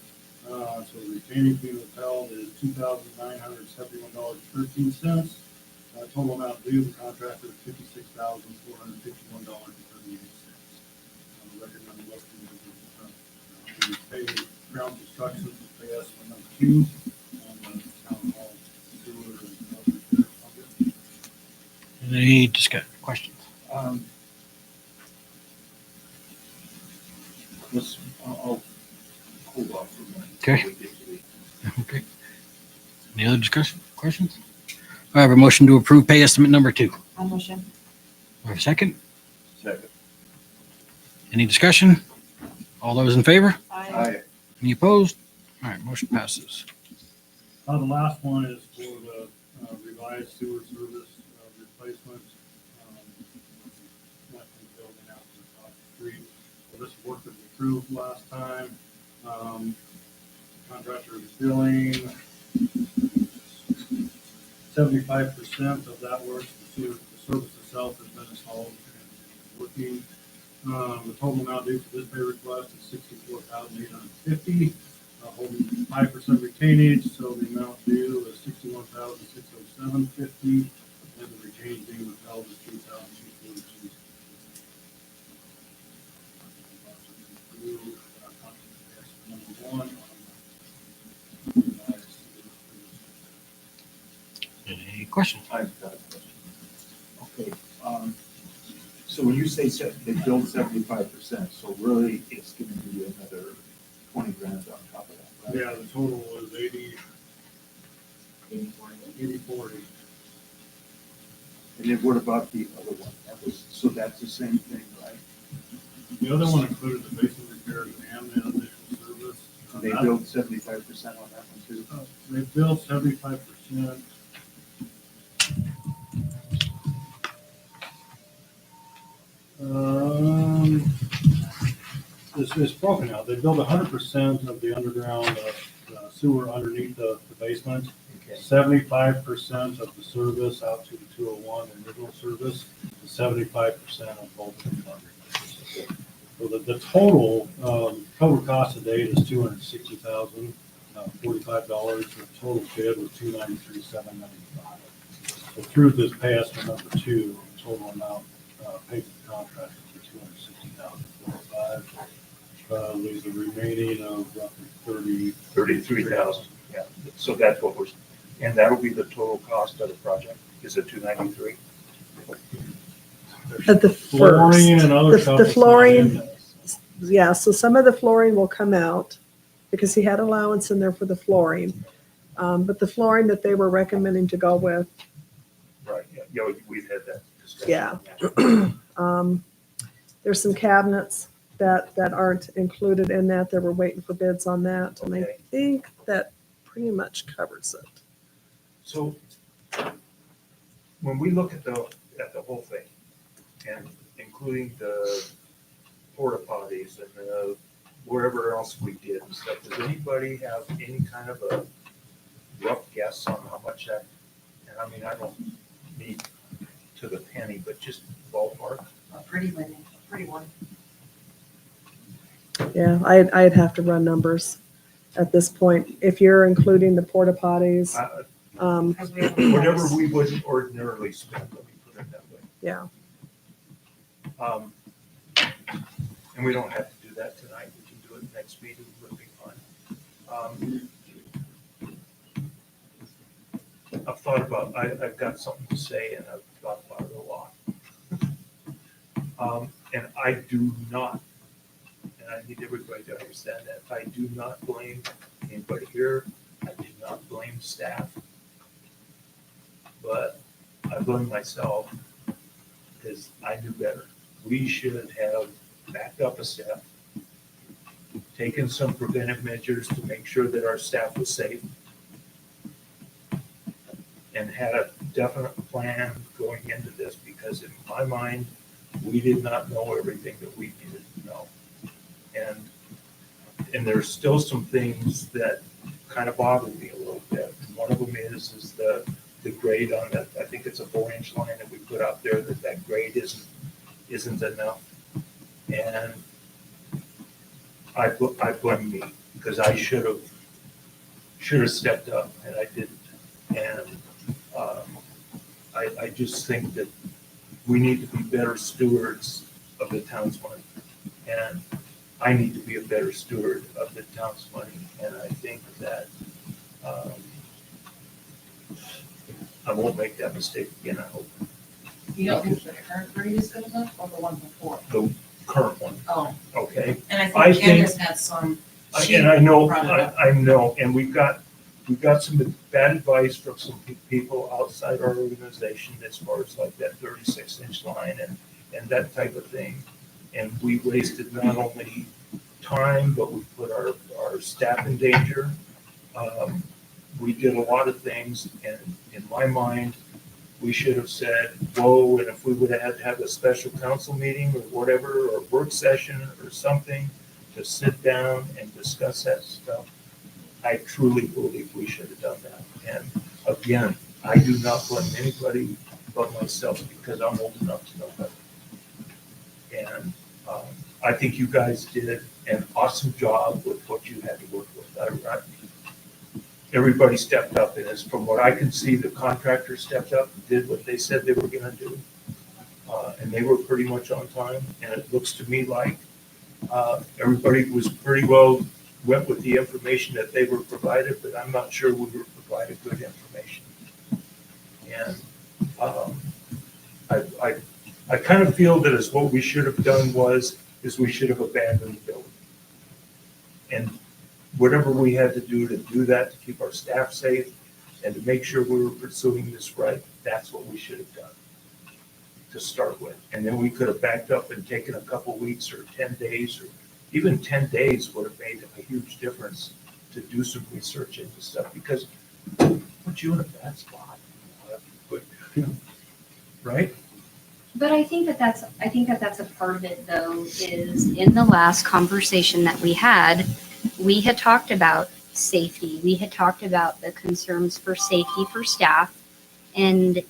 So the retainage being withheld is $2,971.13. Total amount due to the contractor is $56,451.38. Recommend a motion to pay Crown Construction for pay estimate number 2 on the town hall sewer and flood repair project. Any questions? I'll hold off for a minute. Okay. Okay. Any other discussion, questions? I have a motion to approve pay estimate number 2. I'll motion. Do I have a second? Second. Any discussion? All those in favor? Aye. Any opposed? All right, motion passes. The last one is for the revised sewer service replacement. Went from the building out to the top of the street. So this work was approved last time. Contractor is billing 75% of that work. The service itself has been installed and working. The total amount due for this pay request is $64,850. Holding 5% retainage, so the amount due is $61,607.50, and the retained being withheld is $2,242. Number 1. Any questions? I've got a question. Okay, so when you say they build 75%, so really it's gonna be another 20 grand on top of that, right? Yeah, the total was 80/40. And then what about the other one? So that's the same thing, right? The other one included the basic repairs and the initial service. They build 75% on that one too. They built 75%. It's broken out. They built 100% of the underground sewer underneath the basement. Okay. 75% of the service out to the 201 and middle service, 75% of both of them. So the total cost to date is $260,045. The total bid was $293,795. So through this past November 2, the total amount paid to the contractor for $260,045. Leaves a remaining of roughly 33,000, yeah. So that's what we're, and that'll be the total cost of the project, is it 293? At the flooring first. and other The- stuff. the that's not flooring- in there. Yeah, so some of the flooring will come out because he had allowance in there for the flooring. But the flooring that they were recommending to go with, Right, yeah, we've had that discussion. Yeah. There's some cabinets that aren't included in that. They were waiting for bids on that. And I Okay. think that pretty much covers it. So when we look at the whole thing, and including the porta potties and the wherever else we did and stuff, does anybody have any kind of a rough guess on how much that, and I mean, I don't need to the penny, but just ballpark? A pretty one. Yeah, I'd have to run numbers at this point. If you're including the porta potties, Because we have. Whatever we wouldn't ordinarily spend, let me put it that way. yeah. And we don't have to do that tonight, we can do it next meeting, it'll be fine. I've thought about, I've got something to say and I've thought about it a lot. And I do not, and I need everybody to understand that, I do not blame anybody here, I do not blame staff. But I blame myself because I knew better. We should have backed up a step, taken some preventive measures to make sure that our staff was safe, and had a definite plan going into this, because in my mind, we did not know everything that we needed to know. And there's still some things that kind of bother me a little bit. One of them is the grade on that, I think it's a 4-inch line that we put out there, that grade isn't enough. And I blame me, because I should have stepped up, and I didn't. And I just think that we need to be better stewards of the town's money. And I need to be a better steward of the town's money. And I think that I won't make that mistake again, I hope. You don't think the current grade is good enough or the one before? The current one, Oh, okay? and I I think think- Candace had some. And I know, brought it up. I know, and we've got some bad advice from some people outside our organization as far as like that 36-inch line and that type of thing. And we wasted not only time, but we put our staff in danger. We did a lot of things, and in my mind, we should have said, whoa, and if we would have had to have a special council meeting or whatever, or work session or something, to sit down and discuss that stuff, I truly believe we should have done that. And again, I do not blame anybody but myself, because I'm old enough to know better. And I think you guys did an awesome job with what you had to work with. Everybody stepped up, and as from what I can see, the contractors stepped up and did what they said they were gonna do. And they were pretty much on time, and it looks to me like everybody was pretty well, went with the information that they were provided, but I'm not sure we were provided good information. And I kind of feel that is what we should have done is we should have abandoned the building. And whatever we had to do that, to keep our staff safe and to make sure we were pursuing this right, that's what we should have done to start with. And then we could have backed up and taken a couple weeks or 10 days or even 10 days would have made a huge difference to do some research into stuff, because put you in a bad spot. Right? But I think that that's a part of it though, is in the last conversation that we had talked about safety. We had talked about the concerns for safety for staff. And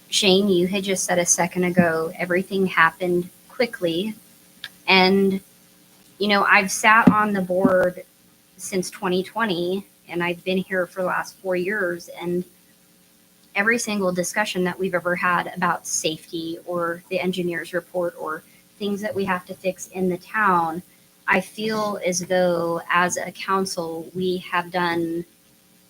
Shane, you had just said a second ago, everything happened quickly. And, you know, I've sat on the board since 2020 and I've been here for the last 4 years, and every single discussion that we've ever had about safety or the engineer's report or things that we have to fix in the town, I feel as though as a council, we have done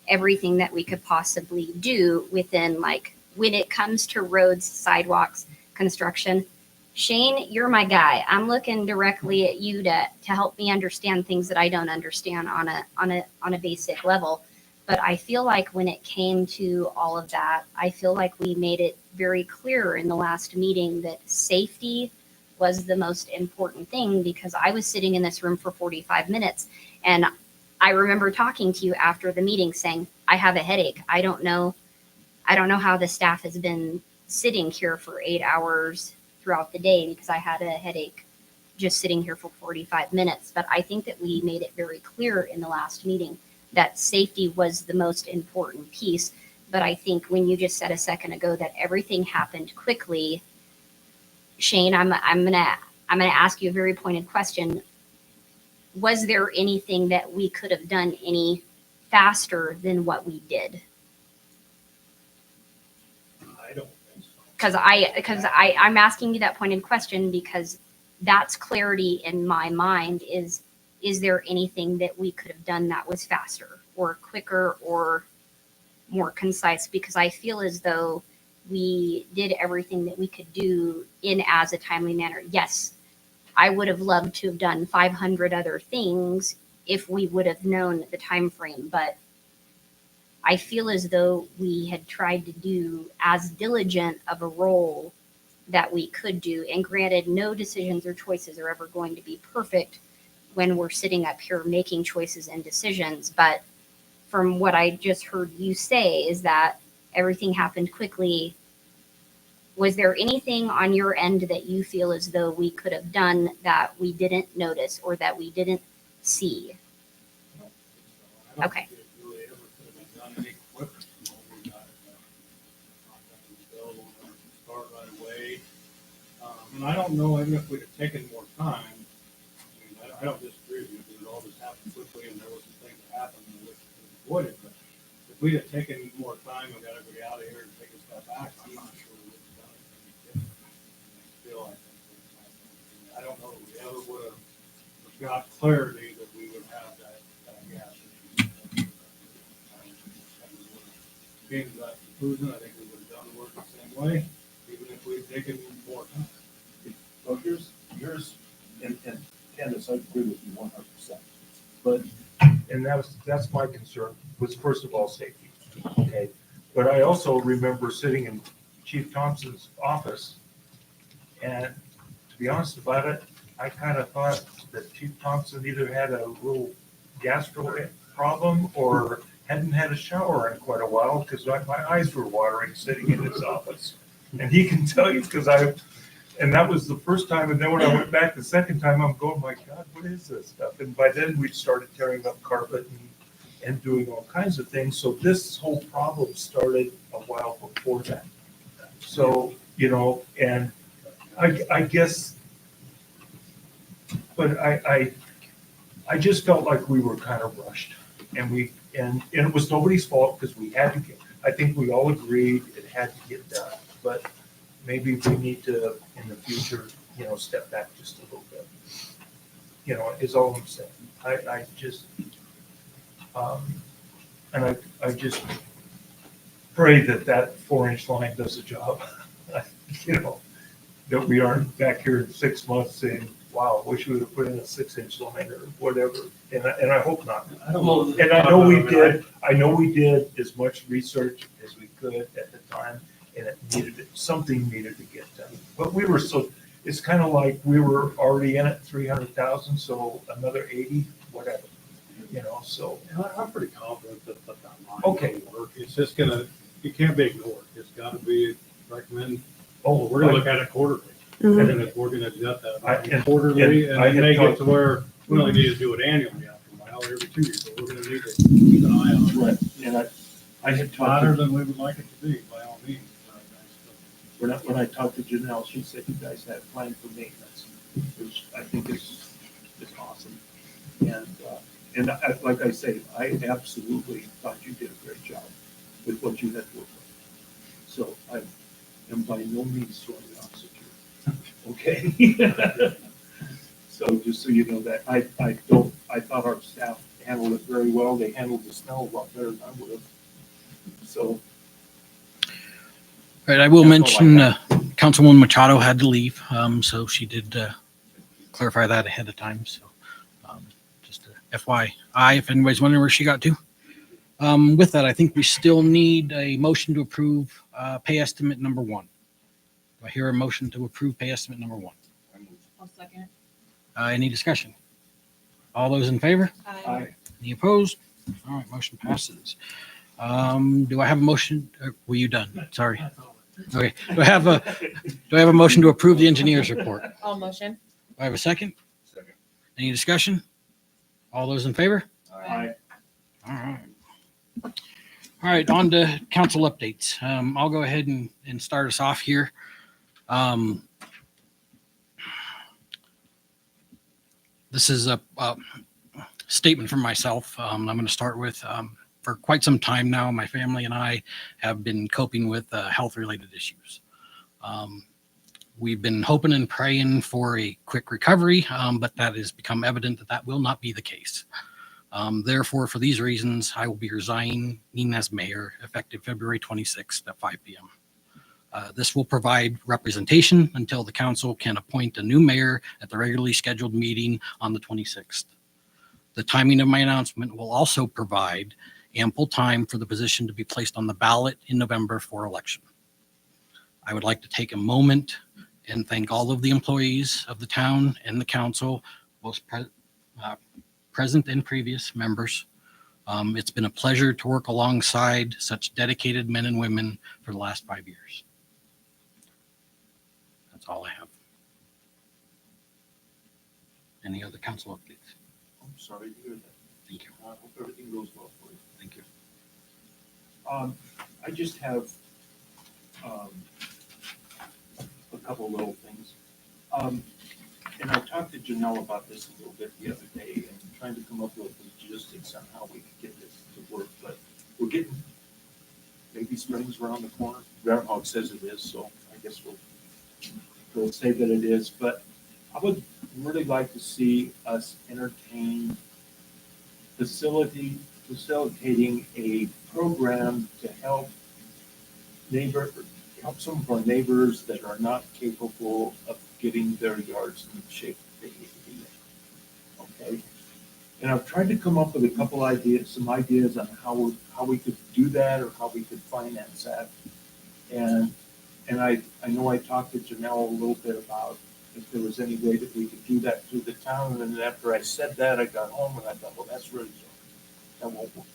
everything that we could possibly do within, like, when it comes to roads, sidewalks, construction. Shane, you're my guy. I'm looking directly at you to help me understand things that I don't understand on a basic level. But I feel like when it came to all of that, I feel like we made it very clear in the last meeting that safety was the most important thing, because I was sitting in this room for 45 minutes and I remember talking to you after the meeting saying, I have a headache. I don't know how the staff has been sitting here for 8 hours throughout the day, because I had a headache just sitting here for 45 minutes. But I think that we made it very clear in the last meeting that safety was the most important piece. But I think when you just said a second ago that everything happened quickly, Shane, I'm gonna ask you a very pointed question. Was there anything that we could have done any faster than what we did? I don't think so. Because I'm asking you that pointed question because that's clarity in my mind. Is there anything that we could have done that was faster or quicker or more concise? Because I feel as though we did everything that we could do in as a timely manner. Yes, I would have loved to have done 500 other things if we would have known the time frame, but I feel as though we had tried to do as diligent of a role that we could do. And granted, no decisions or choices are ever going to be perfect when we're sitting up here making choices and decisions. But from what I just heard you say is that everything happened quickly. Was there anything on your end that you feel as though we could have done that we didn't notice or that we didn't see? I don't Okay. think it really ever could have been done any quicker than what we got it done. Contract was available, we can start right away. And I don't know, even if we'd have taken more time, I mean, I don't disagree with you, because it all just happened quickly and there was some things that happened that we could have avoided, but if we'd have taken more time and got everybody out of here and take a step back, I'm not sure we would have done it any different. And still, I think I don't know that we ever would have got clarity that we would have that gas issue. Came to that conclusion, I think we would have done the work the same way, even if we'd taken more time. Well, here's, and Candace, I agree with you 100%. But And that's my concern, was first of all, safety, okay? But I also remember sitting in Chief Thompson's office, and to be honest about it, I kind of thought that Chief Thompson either had a little gastro problem or hadn't had a shower in quite a while, because my eyes were watering sitting in his office. And he can tell you, and that was the first time, and then when I went back the second time, I'm going, my God, what is this stuff? And by then, we'd started tearing up carpet and doing all kinds of things. So this whole problem started a while before that. So, and I guess, but I just felt like we were kind of rushed. And it was nobody's fault, because we had to I think we all agreed it had to get done. But maybe we need to, in the future, step back just a little bit. Is all I'm saying. I just, and I just pray that 4-inch line does the job. That we aren't back here in 6 months saying, wow, wish we would have put in a 6-inch line or whatever. And I hope not. I don't know. And I know we did as much research as we could at the time, and something needed to get done. But it's kind of like we were already in it 300,000, so another 80, whatever, so. And I'm pretty confident that that line Okay. will work. It's just it can't be ignored. It's gotta be recommended. Oh, We're gonna look at it quarterly. Mhm. And if we're gonna adjust I- that and- quarterly, and and I it had may get talked- to where we only need to do it annually after a while, every 2 years, but we're gonna need to keep an eye on it. Right, and I had It's hotter talked, than we would like it to be, by all means. when I talked to Janelle, she said you guys had a plan for maintenance, which I think is awesome. And like I say, I absolutely thought you did a great job with what you had to work with. So I am by no means throwing the opposite view. Okay? So just so you know that, I thought our staff handled it very well. They handled the snow a lot better than I would have. So, All right, I will That's all I mention, Councilwoman Machado had to leave, so she did, clarify that ahead of time, so, just a FYI, if anybody's wondering where she got to. With that, I think we still need a motion to approve, pay estimate number 1. Do I hear a motion to approve pay estimate number 1? I'll second. Any discussion? All those in favor? I, Any opposed? All right, motion passes. Do I have a motion? Were you done? Sorry. Okay. Do I have a motion to approve the engineer's report? Do All motion. I have a second? Second. Any discussion? All those in favor? I, All right. All right, on to council updates. I'll go ahead and start us off here. This is a statement from myself. I'm going to start with, for quite some time now, my family and I have been coping with health-related issues. We've been hoping and praying for a quick recovery, but that has become evident that will not be the case. Therefore, for these reasons, I will be resigning as mayor effective February 26th at 5 p.m. This will provide representation until the council can appoint a new mayor at the regularly scheduled meeting on the 26th. The timing of my announcement will also provide ample time for the position to be placed on the ballot in November for election. I would like to take a moment and thank all of the employees of the town and the council, both present and previous members. It's been a pleasure to work alongside such dedicated men and women for the last 5 years. That's all I have. Any other council updates? I'm sorry to hear that. Thank you. I hope everything goes well for you. Thank you. I just have a couple little things. And I talked to Janelle about this a little bit the other day and trying to come up with logistics on how we could get this to work, but we're getting maybe springs around the corner. Groundhog says it is, so I guess we'll say that it is, but I would really like to see us entertain facilitating a program to help some of our neighbors that are not capable of getting their yards in the shape they need to be in. Okay? And I've tried to come up with a couple ideas, some ideas on how we could do that or how we could finance that. And I know I talked to Janelle a little bit about if there was any way that we could do that through the town. And then after I said that, I got home and I thought, well, that's really, that won't work.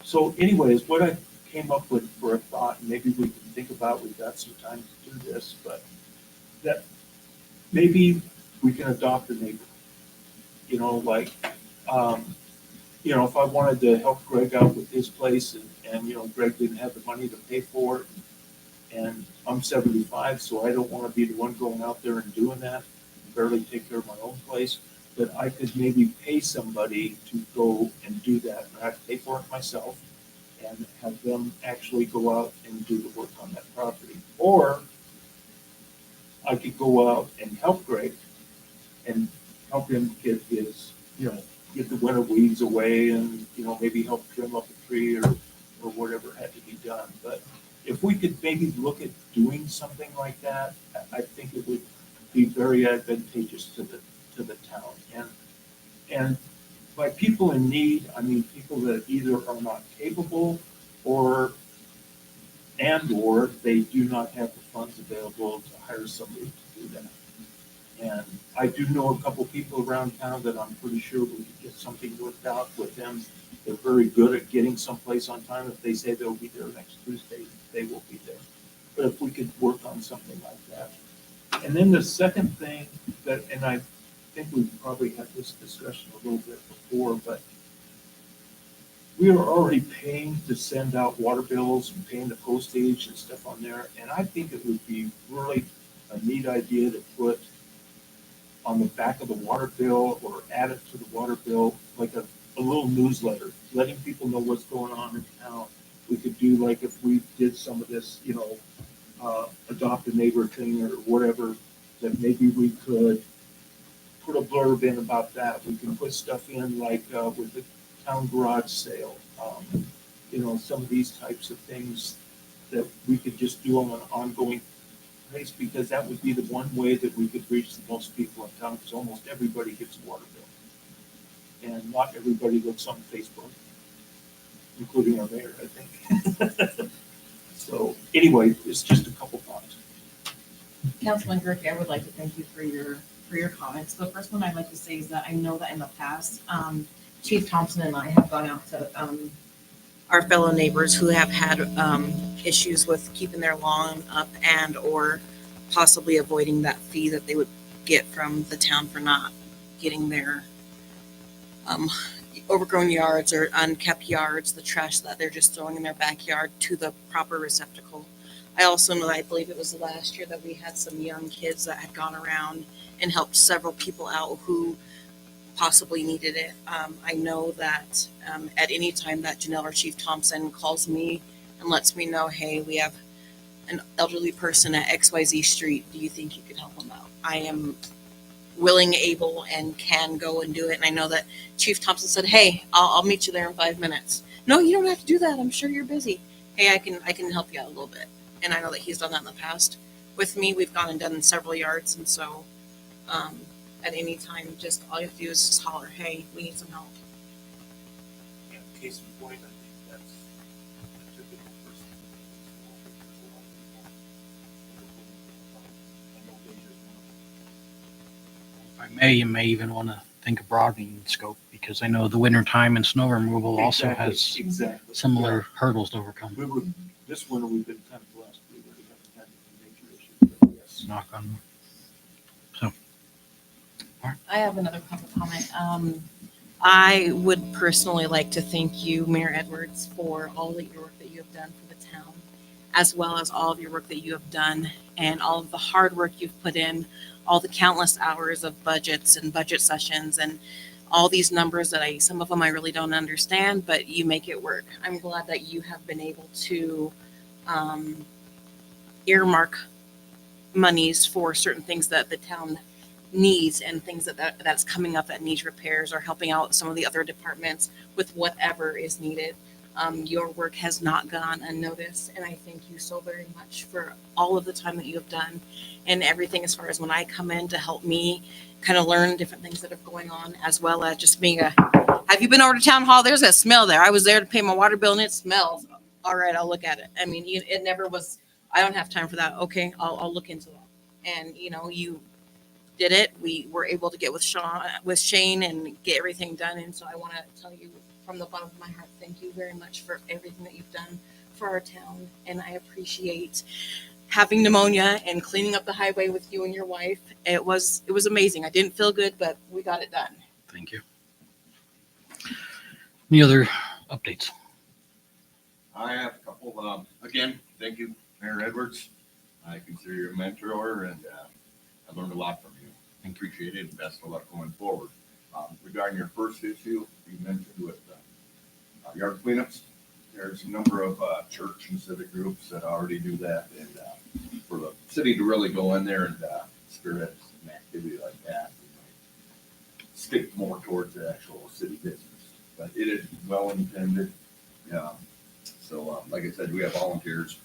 So anyways, what I came up with for a thought, maybe we can think about, we've got some time to do this, but that maybe we can adopt a neighbor. You know, like, if I wanted to help Greg out with his place and Greg didn't have the money to pay for it, and I'm 75, so I don't want to be the one going out there and doing that, barely take care of my own place, but I could maybe pay somebody to go and do that, and I'd pay for it myself, and have them actually go out and do the work on that property. Or I could go out and help Greg and help him get his, get the winter weeds away and, maybe help trim up a tree or whatever had to be done. But if we could maybe look at doing something like that, I think it would be very advantageous to the town. And by people in need, I mean people that either are not capable or they do not have the funds available to hire somebody to do that. And I do know a couple people around town that I'm pretty sure we could get something worked out with them. They're very good at getting someplace on time. If they say they'll be there next Tuesday, they will be there. But if we could work on something like that. And then the second thing that, and I think we've probably had this discussion a little bit before, but we are already paying to send out water bills and paying the postage and stuff on there. And I think it would be really a neat idea to put on the back of the water bill or add it to the water bill, like a little newsletter, letting people know what's going on in town. We could do like if we did some of this, adopt a neighbor thing or whatever, that maybe we could put a blurb in about that. We can put stuff in like with the town garage sale, some of these types of things that we could just do on an ongoing basis, because that would be the one way that we could reach the most people in town, because almost everybody gets a water bill. And not everybody looks on Facebook, including our mayor, I think. So anyway, it's just a couple thoughts. Councilman Gerke, I would like to thank you for your comments. The first one I'd like to say is that I know that in the past, Chief Thompson and I have gone out to Our fellow neighbors who have had issues with keeping their lawn up and or possibly avoiding that fee that they would get from the town for not getting their overgrown yards or unkept yards, the trash that they're just throwing in their backyard, to the proper receptacle. I also know that I believe it was last year that we had some young kids that had gone around and helped several people out who possibly needed it. I know that at any time that Janelle or Chief Thompson calls me and lets me know, hey, we have an elderly person at XYZ Street, do you think you could help them out? I am willing, able, and can go and do it. And I know that Chief Thompson said, hey, I'll meet you there in 5 minutes. No, you don't have to do that. I'm sure you're busy. Hey, I can help you out a little bit. And I know that he's done that in the past with me. We've gone and done several yards. And so at any time, just all you have to do is just holler, hey, we need some help. And case in point, I think that's a typical person. I know Deja's one of them. If I may, you may even want to think of broadening the scope, because I know the winter time and snow removal also has Exactly. similar hurdles to overcome. This winter, we've been kind of blessed. We really haven't had any major issues, but yes. Knock on. I have another public comment. I would personally like to thank you, Mayor Edwards, for all of your work that you have done for the town, as well as all of your work that you have done and all of the hard work you've put in, all the countless hours of budgets and budget sessions and all these numbers that some of them I really don't understand, but you make it work. I'm glad that you have been able to earmark monies for certain things that the town needs and things that's coming up that needs repairs, or helping out some of the other departments with whatever is needed. Your work has not gone unnoticed, and I thank you so very much for all of the time that you have done and everything, as far as when I come in to help me kind of learn different things that are going on, as well as just being have you been over to town hall? There's a smell there. I was there to pay my water bill and it smells. All right, I'll look at it. I mean, it never was, I don't have time for that. Okay, I'll look into that. And you did it. We were able to get with Shane and get everything done. And so I want to tell you from the bottom of my heart, thank you very much for everything that you've done for our town. And I appreciate having pneumonia and cleaning up the highway with you and your wife. It was amazing. I didn't feel good, but we got it done. Thank you. Any other updates? I have a couple. Again, thank you, Mayor Edwards. I consider you a mentor, and I learned a lot from you. I appreciate it, and best of luck going forward. Regarding your first issue, you mentioned with yard cleanups, there's a number of church and civic groups that already do that, and for the city to really go in there and spearhead an activity like that, we might stick more towards the actual city business. But it is well intended. So, like I said, we have volunteers,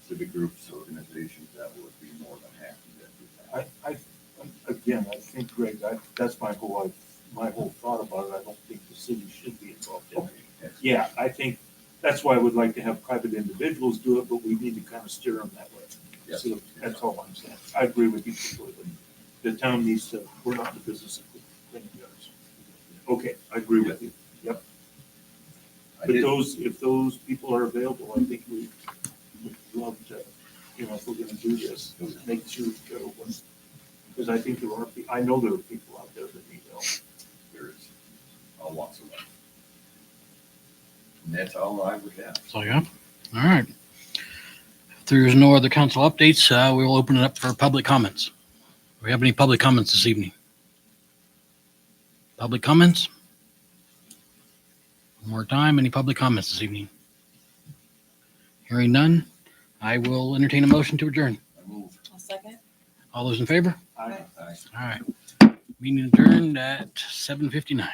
civic groups, organizations that would be more than happy to do that. I think, Greg, that's my whole thought about it. I don't think the city should be involved in it. Yeah, I think that's why I would like to have private individuals do it, but we need to kind of steer them that way. Yes. So that's all I'm saying. I agree with you completely. the town needs to, we're not in the business of cleaning gutters. Okay, I agree with you. Yep. I But did- those, if those people are available, I think we'd love to, you know, if we're gonna do this, make sure we go one. Because I think there are, I know there are people out there that need help. There is all walks of life. And that's all I would have. So, yeah. All right. If there's no other council updates, we will open it up for public comments. Do we have any public comments this evening? Public comments? One more time, any public comments this evening? Hearing none, I will entertain a motion to adjourn. I move. A second. All those in favor? I, Aye. All right. Meeting adjourned at 7:59.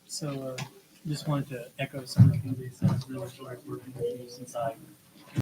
So, just wanted to echo some of the things they said. Really enjoyed working with you since I